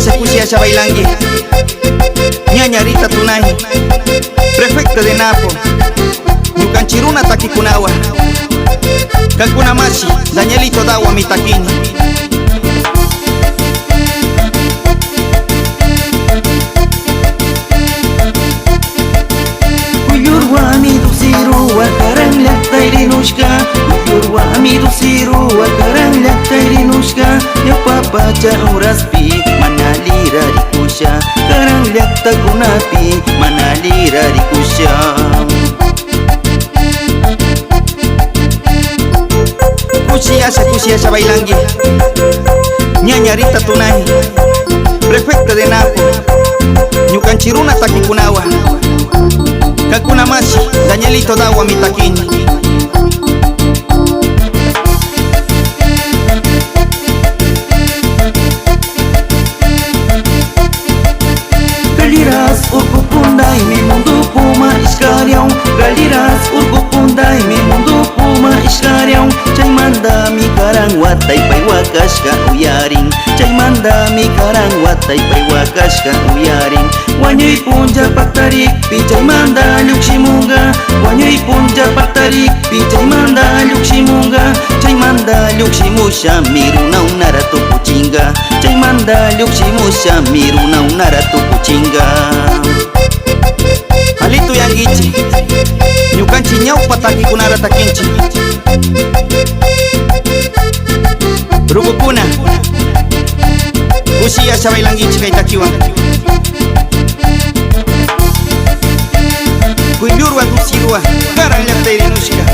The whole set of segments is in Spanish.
Kusiasha bailangi ñañarita tunay prefecta de Napo ñukanchiruna takikunawa kankuna mashi Danielito dawa mitakiña Uyurwami dusiruwa karan llaktayrinushka Uyurwami dusiruwa karan llaktayrinushka Ñawpapacha uraspi mana lirarikusha Karan llaktakunapi mana lirarikusha Kusiasha bailangi ñañarita tunay prefecta de Napo ñukanchiruna takikunawa kankuna mashi Danielito dawa mitakiña Galiras urkupunday mi mundo puma iskariaw Galiras urkupunday mi mundo puma iskariaw Chaymanta mi karan watay pay wakashka uyarin Chaymanta mi karan watay pay wakashka uyarin Wañuy punja paktarikpi chaymanta llukshimunga Wañuy punja paktarikpi chaymanta llukshimunga Chaymanta llukshimusha miruna unara tukuchinga Chaymanta llukshimusha miruna unara tukuchinga Alito yangichi ñukanchi ñawpa takikunara takinchi rukukuna Kusiasha bailangichi kay takiwan Kuyurwa dusirwa karan llaktayrinushka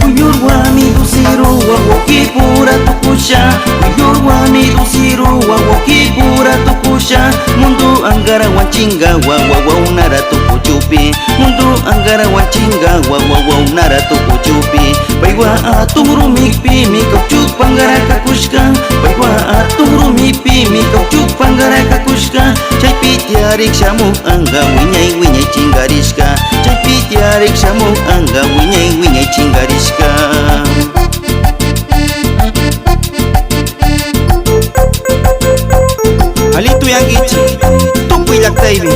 Uyurwami dusiruwa wokipura tukusha Uyurwami dusiruwa wokipura tukusha Mundu angara wanchinga wawa unara tukuchupi Mundu angara wanchinga wawa unara tukuchupi Paywa atumurumikpi mi kauchuk pangara kakushka Paywa atumurumikpi mi kauchuk pangara kakushka Chaypi tiarik shamuk anga wiñay chingarishka Chaypi tiarik shamuk anga wiñay chingarishka Alito yangichi tukuy llaktaypi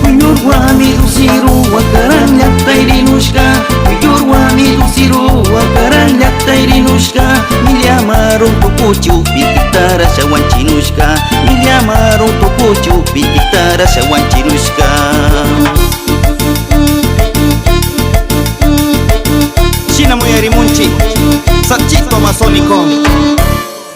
Uyurwami dusiruwa karan llaktayrinushka Uyurwami dusiruwa karan llaktayrinushka Millamaron tukuchupi tiktarasha wanchinushka Millamaron tukuchupi tiktarasha wanchinushka Shina muyarimunchi Sachito masónico